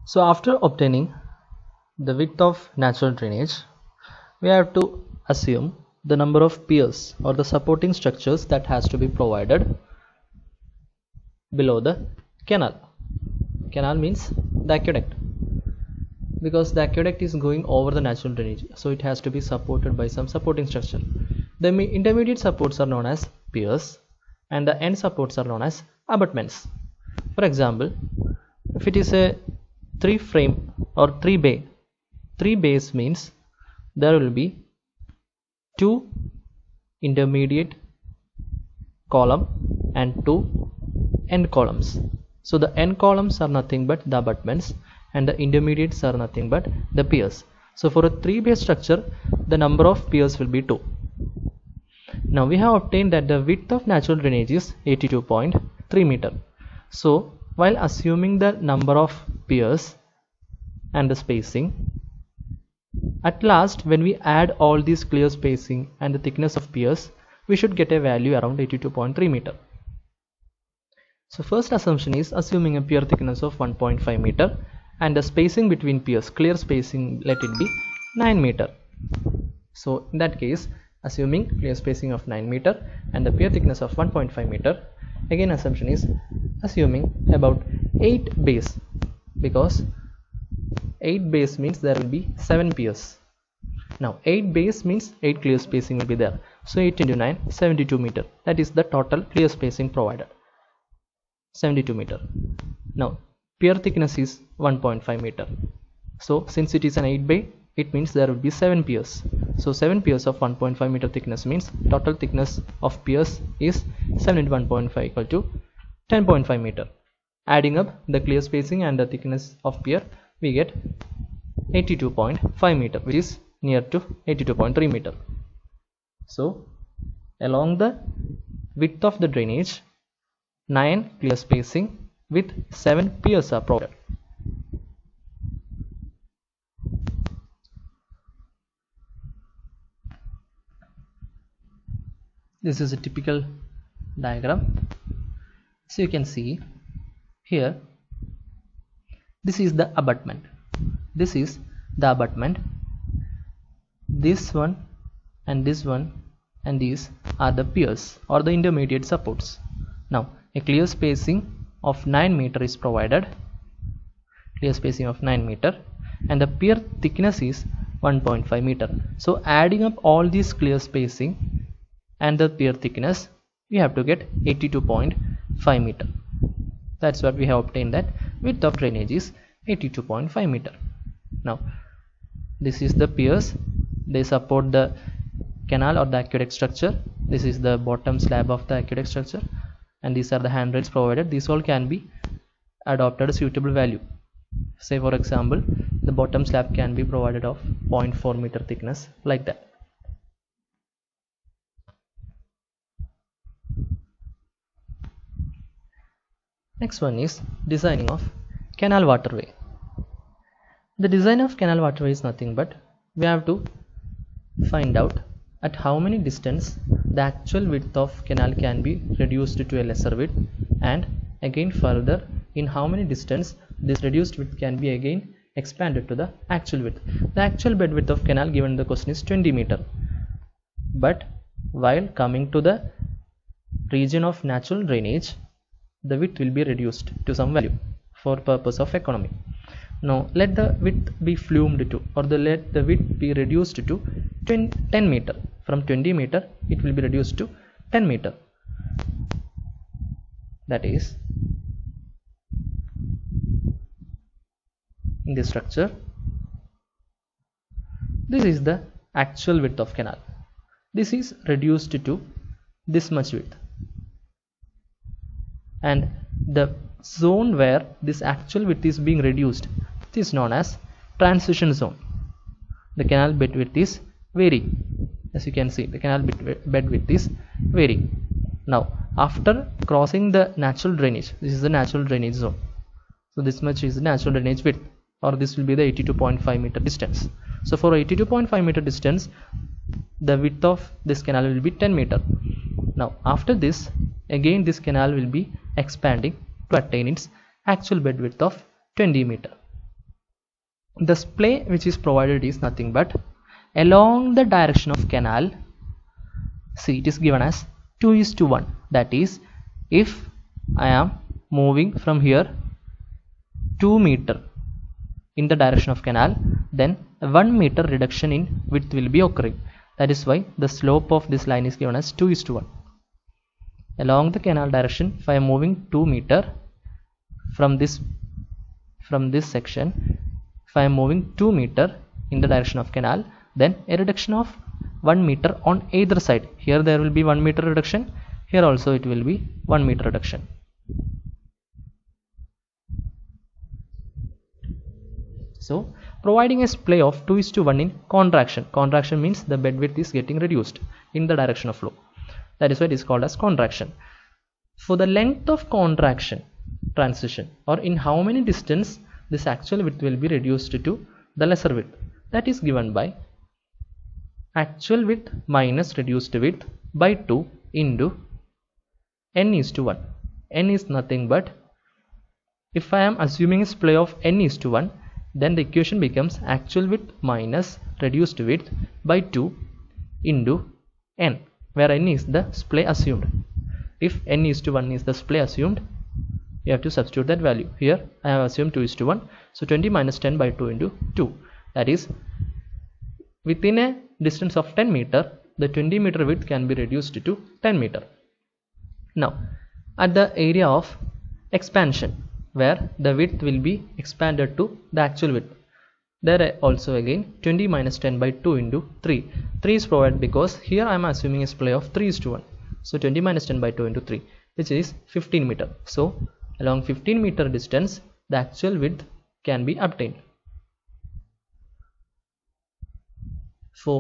So after obtaining the width of natural drainage, we have to assume the number of piers or the supporting structures that has to be provided below the canal. Canal means the aqueduct, because the aqueduct is going over the natural drainage, so it has to be supported by some supporting structure. The intermediate supports are known as piers and the end supports are known as abutments. For example, if it is a three frame or three bays means there will be two intermediate column and two end columns. So the end columns are nothing but the abutments and the intermediates are nothing but the piers. So for a three bay structure, the number of piers will be 2. Now we have obtained that the width of natural drainage is 82.3 meter. So while assuming the number of piers and the spacing, at last when we add all these clear spacing and the thickness of piers, we should get a value around 82.3 meter. So first assumption is assuming a pier thickness of 1.5 meter and the spacing between piers, clear spacing, let it be 9 meter. So in that case, assuming clear spacing of 9 meter and the pier thickness of 1.5 meter, again assumption is assuming about 8 bays, because 8 bays means there will be 7 piers. Now 8 bays means 8 clear spacing will be there. So 8 into 9, 72 meter. That is the total clear spacing provided. 72 meter. Now pier thickness is 1.5 meter. So since it is an 8 bay, it means there will be 7 piers. So 7 piers of 1.5 meter thickness means total thickness of piers is 7 into 1.5 equal to 10.5 meter. Adding up the clear spacing and the thickness of pier, we get 82.5 meter, which is near to 82.3 meter. So along the width of the drainage, 9 clear spacing with 7 piers are provided. This is a typical diagram. So you can see here, this is the abutment. This is the abutment. This one and this one and these are the piers or the intermediate supports. Now a clear spacing of 9 meter is provided, clear spacing of 9 meter, and the pier thickness is 1.5 meter. So adding up all these clear spacing and the pier thickness, we have to get 82.5 meter. That's what we have obtained, that width of drainage is 82.5 meter. Now this is the piers, they support the canal or the aqueduct structure. This is the bottom slab of the aqueduct structure, and these are the handrails provided. These all can be adopted a suitable value. Say for example, the bottom slab can be provided of 0.4 meter thickness, like that. Next one is designing of canal waterway. The design of canal waterway is nothing but we have to find out at how many distance the actual width of canal can be reduced to a lesser width, and again further in how many distance this reduced width can be again expanded to the actual width. The actual bed width of canal given in the question is 20 meter, but while coming to the region of natural drainage, the width will be reduced to some value for purpose of economy. Now let the width be flumed to, or let the width be reduced to 10 meter. From 20 meter it will be reduced to 10 meter. That is, in this structure, this is the actual width of canal. This is reduced to this much width, and the zone where this actual width is being reduced is known as transition zone. The canal bed width is varying. As you can see, the canal bed width is varying. Now after crossing the natural drainage, this is the natural drainage zone. So this much is the natural drainage width, or this will be the 82.5 meter distance. So for 82.5 meter distance, the width of this canal will be 10 meter. Now after this, again this canal will be expanding to attain its actual bed width of 20 meter. the splay which is provided is nothing but along the direction of canal. See, it is given as 2:1. That is, if I am moving from here 2 meter in the direction of canal, then 1 meter reduction in width will be occurring. That is why the slope of this line is given as 2:1. Along the canal direction, if I am moving 2 meter from this section, if I am moving 2 meter in the direction of canal, then a reduction of 1 meter on either side. Here there will be 1 meter reduction, here also it will be 1 meter reduction. So providing a splay of 2:1 in contraction. Contraction means the bed width is getting reduced in the direction of flow. That is why it is called as contraction. For the length of contraction transition, or in how many distance this actual width will be reduced to the lesser width, that is given by actual width minus reduced width by 2 into n:1. N is nothing but, if I am assuming a splay of n:1, then the equation becomes actual width minus reduced width by 2 into n, where n is the splay assumed. If n:1 is the splay assumed, you have to substitute that value. Here I have assumed 2:1, so 20 minus 10 by 2 into 2. That is, within a distance of 10 meter, the 20 meter width can be reduced to 10 meter. Now, at the area of expansion, where the width will be expanded to the actual width, there also again 20 minus 10 by 2 into 3. 3 is provided because here I am assuming a splay of 3:1. So 20 minus 10 by 2 into 3, which is 15 meter. So along 15 meter distance, the actual width can be obtained. So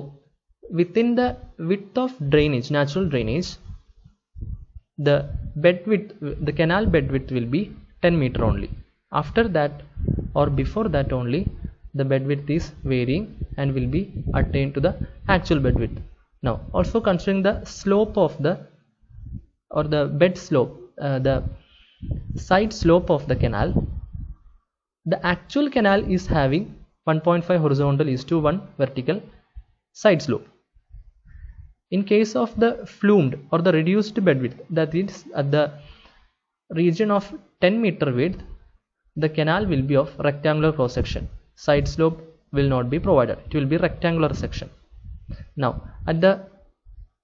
within the width of drainage, natural drainage, the bed width, the canal bed width will be 10 meter only. After that or before that only, the bed width is varying and will be attained to the actual bed width. Now also considering the slope of the, or the bed slope, the side slope of the canal, the actual canal is having 1.5 horizontal is to 1 vertical side slope. In case of the flumed or the reduced bed width, that is at the region of 10 meter width, the canal will be of rectangular cross section. Side slope will not be provided, it will be rectangular section. Now at the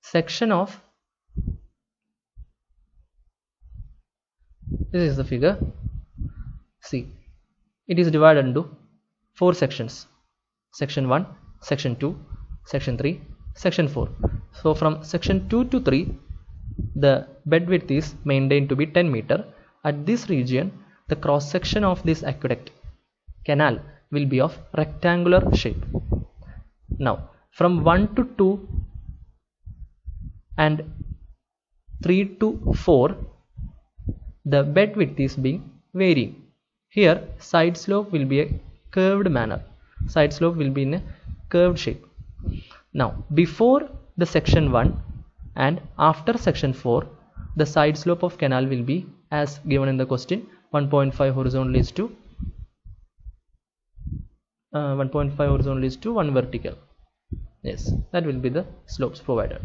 section of, this is the figure, see, it is divided into 4 sections: section 1, section 2, section 3, section 4. So from section 2 to 3, the bed width is maintained to be 10 meter. At this region, the cross section of this aqueduct canal will be of rectangular shape. Now from 1 to 2 and 3 to 4, the bed width is being varying. Here side slope will be a curved manner, side slope will be in a curved shape. Now before the section 1 and after section 4, the side slope of canal will be as given in the question, 1.5 horizontal is to 1.5 horizontal is to 1 vertical. Yes, that will be the slopes provided.